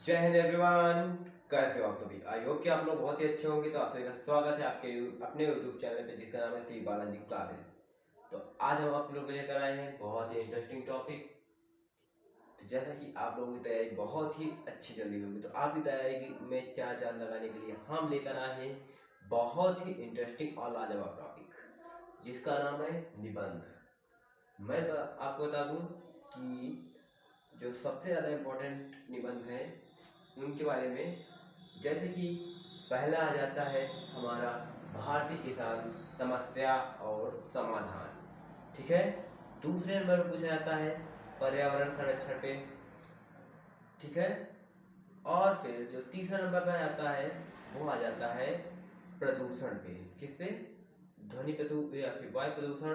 जय हिंद एवरीवन। कैसे हो आप सभी? आई होप कि आप लोग बहुत ही अच्छे होंगे। तो आप सभी का स्वागत है आपके अपने यूट्यूब चैनल पे जिसका नाम है श्री बालाजी क्लासेस। तो आज हम आप लोगों को लेकर आए हैं बहुत ही इंटरेस्टिंग टॉपिक। तो जैसा कि आप लोगों की तैयारी बहुत ही अच्छी चल रही होगी, तो आपकी तैयारी में चार चांद लगाने के लिए हम लेकर आए हैं बहुत ही इंटरेस्टिंग और लाजवाब टॉपिक जिसका नाम है निबंध। मैं आपको बता दूं कि जो सबसे ज़्यादा इम्पोर्टेंट निबंध है उनके बारे में, जैसे कि पहला आ जाता है हमारा भारतीय किसान समस्या और समाधान, ठीक है। दूसरे नंबर पर पूछा जाता है पर्यावरण संरक्षण पे, ठीक है। और फिर जो तीसरा नंबर पर आता है वो आ जाता है प्रदूषण पे, किस पे? ध्वनि प्रदूषण या फिर वायु प्रदूषण,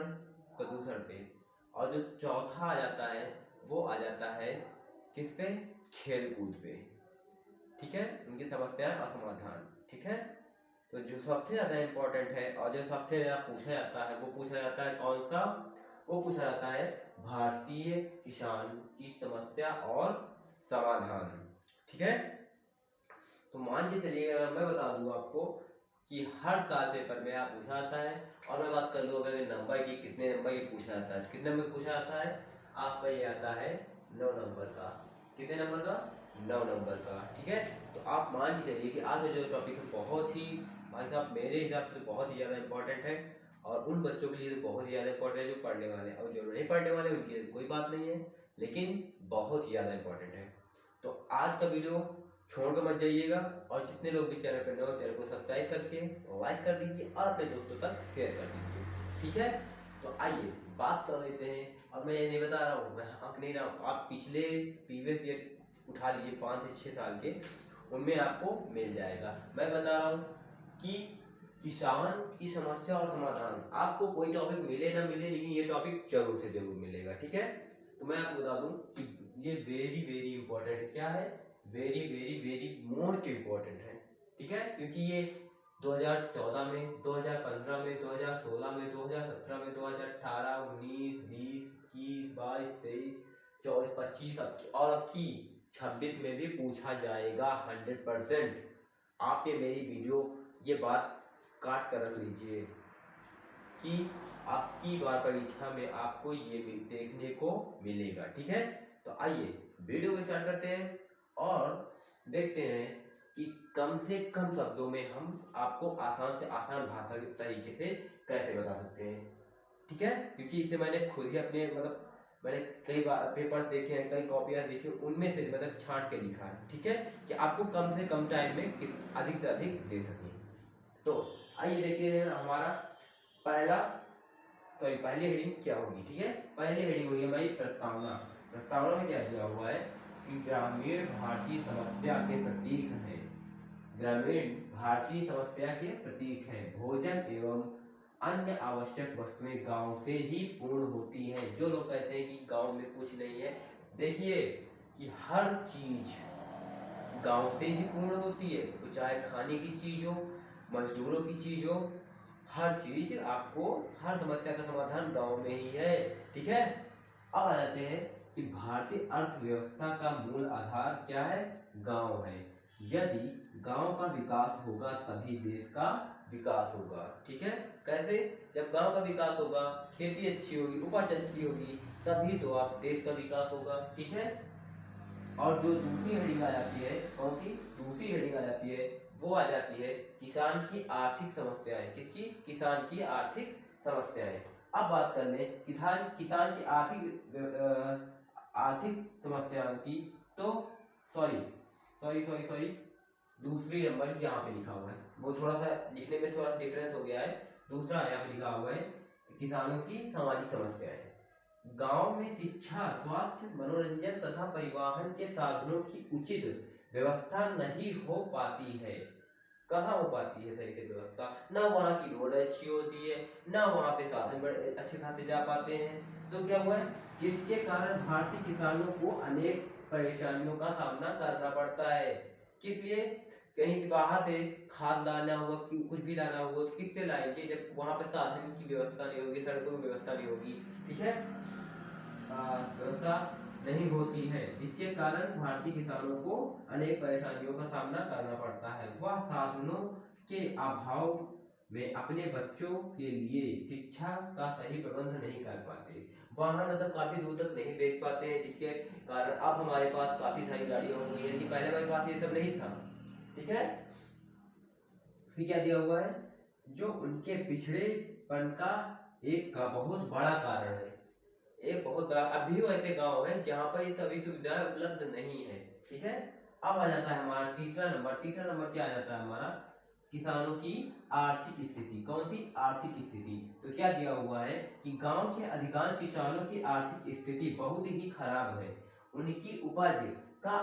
प्रदूषण पे। और जो चौथा आ जाता है वो आ जाता है किस पे? खेल कूद पे, ठीक है। उनकी समस्या और समाधान, ठीक है। तो जो सबसे ज्यादा इम्पोर्टेंट है और जो सबसे ज्यादा पूछा जाता है वो पूछा जाता है कौन सा? वो पूछा जाता है भारतीय किसान की समस्या और समाधान, ठीक है। तो मान के चलिए, अगर मैं बता दूं आपको कि हर साल पेपर में आप पूछा जाता है, और मैं बात कर लूँ अगर नंबर की, कितने नंबर की पूछा जाता है, कितने नंबर पूछा जाता है आपका? ये आता है 9 नंबर का। कितने नंबर का? 9 नंबर का, ठीक है। तो आप मान के चलिए कि आज का जो टॉपिक है बहुत ही, भाई साहब मेरे हिसाब से बहुत ही ज़्यादा इंपॉर्टेंट है, और उन बच्चों के लिए तो बहुत ही ज़्यादा इंपॉर्टेंट है जो पढ़ने वाले हैं, और जो नहीं पढ़ने वाले उनके लिए कोई बात नहीं है, लेकिन बहुत ही ज़्यादा इंपॉर्टेंट है। तो आज का वीडियो छोड़ कर मत जाइएगा, और जितने लोग भी चैनल पर नए हो चैनल को सब्सक्राइब करके लाइक कर दीजिए और अपने दोस्तों तक शेयर कर दीजिए, ठीक है। तो आइए बात कर लेते हैं। और मैं ये नहीं बता रहा हूँ, मैं हक नहीं रहा हूँ, आप पिछले प्रीवियस ईयर उठा लीजिए 5 से 6 साल के, उनमें आपको मिल जाएगा। मैं बता रहा हूँ कि किसान की समस्या और समाधान, आपको कोई टॉपिक मिले ना मिले, लेकिन ये टॉपिक जरूर से जरूर मिलेगा, ठीक है। तो मैं आपको बता दूं कि ये वेरी वेरी इंपॉर्टेंट है। क्या है? Very very very most important है, ठीक है। क्योंकि ये 2014 में, 2015 में, 2016 में, 2017 में, 2018, 19, 20, 21, 22, 23, 24, 25 और अब की 26 में भी पूछा जाएगा 100%। आप ये मेरी वीडियो, ये बात काट कर रख लीजिए कि आपकी बार परीक्षा में आपको ये भी देखने को मिलेगा, ठीक है। तो आइए वीडियो को स्टार्ट करते हैं और देखते हैं कि कम से कम शब्दों में हम आपको आसान से आसान भाषा के तरीके से कैसे बता सकते हैं, ठीक है। क्योंकि इसे मैंने खुद ही अपने मैंने कई बार पेपर देखे हैं, कई कॉपियां देखी, उनमें से छांट के लिखा है, ठीक है, कि आपको कम से कम टाइम में अधिक से अधिक दे सकें। तो आइए देखते हैं हमारा पहली हेडिंग क्या होगी, ठीक है। पहली हेडिंग होगी हमारी प्रस्तावना। प्रस्तावना में क्या दिया हुआ है कि ग्रामीण भारतीय समस्या के प्रतीक है, ग्रामीण भारतीय समस्या के प्रतीक है, भोजन एवं अन्य आवश्यक वस्तुएं गांव से ही पूर्ण होती हैं। जो लोग कहते हैं कि गांव में कुछ नहीं है, देखिए कि हर चीज गांव से ही पूर्ण होती है, तो चाहे खाने की चीज हो, मजदूरों की चीज हो, हर चीज आपको, हर समस्या का समाधान गांव में ही है, ठीक है। अब आ जाते हैं कि भारतीय अर्थव्यवस्था का मूल आधार क्या है? गांव है। यदि गांव का विकास होगा तभी देश का विकास होगा, ठीक है। कैसे? जब गांव का विकास होगा, खेती अच्छी होगी, उपज अच्छी होगी, तभी तो आप देश का विकास होगा, ठीक है। और जो दूसरी हेडिंग आ जाती है, कौन सी दूसरी हेडिंग आ जाती है? वो आ जाती है किसान की आर्थिक समस्याएं। किसकी? किसान की आर्थिक समस्याएं। अब बात कर ले किसान किसान की आर्थिक समस्याओं की। तो सॉरी सॉरी सॉरी सॉरी दूसरी नंबर यहाँ पे लिखा हुआ है, वो थोड़ा सा लिखने में थोड़ा डिफरेंस हो गया है। दूसरा यहाँ पे लिखा हुआ है किसानों की सामाजिक समस्याएं। गांव में शिक्षा, स्वास्थ्य, मनोरंजन तथा परिवहन के साधनों की उचित व्यवस्था नहीं हो पाती है। कहाँ हो पाती है सही से व्यवस्था? ना वहाँ की रोड अच्छी होती है, ना वहाँ पे साधन बड़े अच्छे खासे जा पाते हैं। तो क्या हुआ है, जिसके कारण भारतीय किसानों को अनेक परेशानियों का सामना करना पड़ता है। किस लिए? कहीं से बाहर से खाद लाना हुआ, कुछ भी लाना हुआ, तो किससे लाएंगे जब वहाँ पे साधन की व्यवस्था नहीं होगी, सड़कों की व्यवस्था नहीं होगी, ठीक है। व्यवस्था नहीं होती है, जिसके कारण भारतीय किसानों को अनेक परेशानियों का सामना करना पड़ता है। वह साधनों के अभाव में अपने बच्चों के लिए शिक्षा का सही प्रबंध नहीं कर पाते। वाहन मतलब काफी दूर तक नहीं भेज पाते हैं, जिसके कारण अब हमारे पास काफी सारी गाड़ियां हो गई है कि पहले हमारे पास ये सब नहीं था। ठीक है, फिर क्या दिया हुआ है, जो उनके पिछड़ेपन का एक का बहुत बड़ा कारण है। एक बहुत बड़ा, अभी वैसे गांव है जहाँ पर ये सभी सुविधाएं उपलब्ध नहीं है। ठीक है, अब आ जाता है हमारा तीसरा नंबर। तीसरा नंबर क्या आ जाता है हमारा, किसानों की आर्थिक स्थिति। कौन सी आर्थिक स्थिति, तो क्या दिया हुआ है कि गांव के अधिकांश किसानों की आर्थिक स्थिति बहुत ही खराब है। उनकी उपज का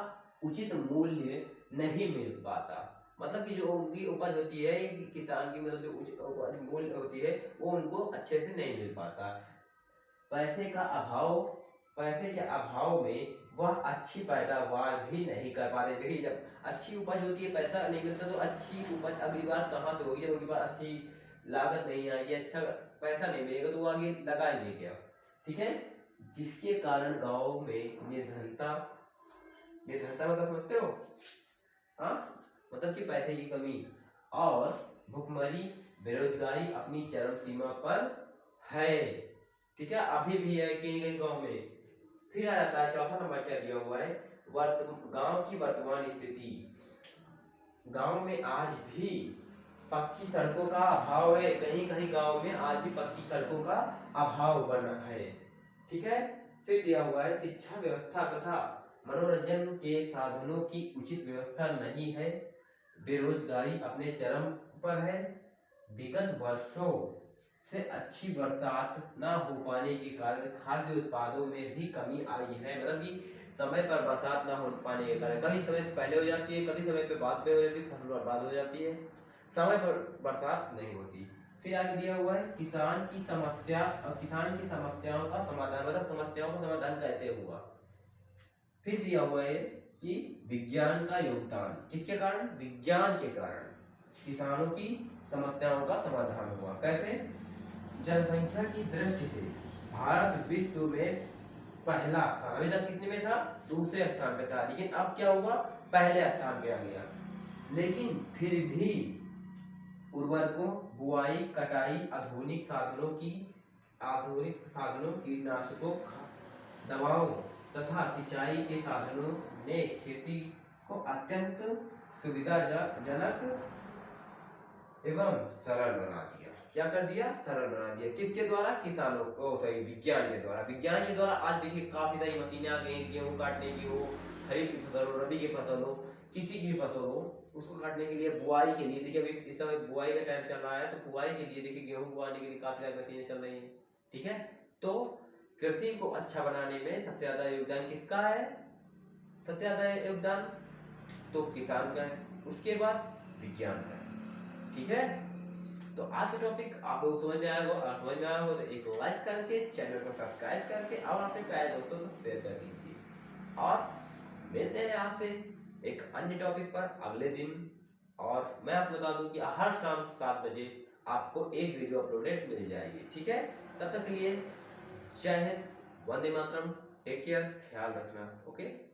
उचित मूल्य नहीं मिल पाता। मतलब कि जो उनकी उपज होती है, किसान की मतलब जो उपज मूल्य होती है, वो उनको अच्छे से नहीं मिल पाता। पैसे का अभाव, पैसे के अभाव में वह अच्छी पैदावार भी नहीं कर पा रहे। देखिए, जब अच्छी उपज होती है, पैसा नहीं मिलता, तो अच्छी उपज अगली बार कहाँ से होगी, जब उनके पास अच्छी लागत नहीं आएगी, अच्छा पैसा नहीं मिलेगा, तो वो आगे लगाएंगे क्या। ठीक है, जिसके कारण गांव में निर्धनता, निर्धनता मतलब समझते हो, हाँ, मतलब कि पैसे की कमी और भुखमरी, बेरोजगारी अपनी चरम सीमा पर है। ठीक है, अभी भी है कहीं कहीं गाँव में। फिर आ जाता है चौथा नंबर, क्या दिया हुआ है, गांव की वर्तमान स्थिति। गांव में आज भी पक्की सड़कों का अभाव है, कहीं कहीं गांव में आज भी पक्की सड़कों का अभाव बना है। ठीक है, फिर दिया हुआ है शिक्षा व्यवस्था तथा मनोरंजन के साधनों की उचित व्यवस्था नहीं है। बेरोजगारी अपने चरम पर है। विगत वर्षों से अच्छी बरसात न हो पाने के कारण खाद्य उत्पादों में भी कमी आई है। मतलब कि समय पर बरसात न हो पाने के कारण कभी समय से पहले हो जाती है, कभी समय पे बाद में हो जाती है, फसल बर्बाद हो जाती है, समय पर बरसात नहीं होती। फिर आगे दिया हुआ है किसान की समस्या और किसान की समस्याओं का समाधान, मतलब समस्याओं का समाधान कैसे हुआ। फिर दिया हुआ है कि विज्ञान का योगदान, किसके कारण, विज्ञान के कारण किसानों की समस्याओं का समाधान हुआ। कैसे, जनसंख्या की दृष्टि से भारत विश्व में पहला स्थान, अभी तक कितने में था, दूसरे स्थान पे था, लेकिन अब क्या हुआ, पहले स्थान पे आ गया। लेकिन फिर भी उर्वरकों, बुआई, कटाई, आधुनिक साधनों, कीटनाशकों, दवाओं तथा सिंचाई के साधनों ने खेती को अत्यंत सुविधाजनक एवं सरल बना दिया। क्या कर दिया, सरल बना दिया। किसके द्वारा, किसानों को, सॉरी विज्ञान के द्वारा। विज्ञान के द्वारा आज देखिए काफी सारी मशीनें आ गई हैं, गेहूं काटने की हो, खरीफ की फसल हो, रबी की फसल हो, किसी की भी फसल हो, उसको काटने के लिए, बुआई के लिए, देखिए अभी इस समय बुआई का टाइम चल रहा है, तो बुआई के लिए देखिए गेहूं बुआने के लिए काफी सारी मशीनें चल रही हैं। ठीक है, तो कृषि को अच्छा बनाने में सबसे ज्यादा योगदान किसका है, सबसे ज्यादा योगदान तो किसान का है, उसके बाद विज्ञान का है। ठीक है, तो आज का टॉपिक आप लोग समझ में आया होगा, और समझ में आया होगा तो एक लाइक करके, चैनल को सब्सक्राइब करके और अपने प्यारे दोस्तों को शेयर कर दीजिए। और मिलते हैं आपसे एक अन्य टॉपिक पर अगले दिन। और मैं आपको बता दूं कि हर शाम 7 बजे आपको एक वीडियो अपलोडेड मिल जाएगी। ठीक है, तब तक के लिए जय हिंद, वंदे मातरम, टेक केयर, ख्याल रखना। ओके।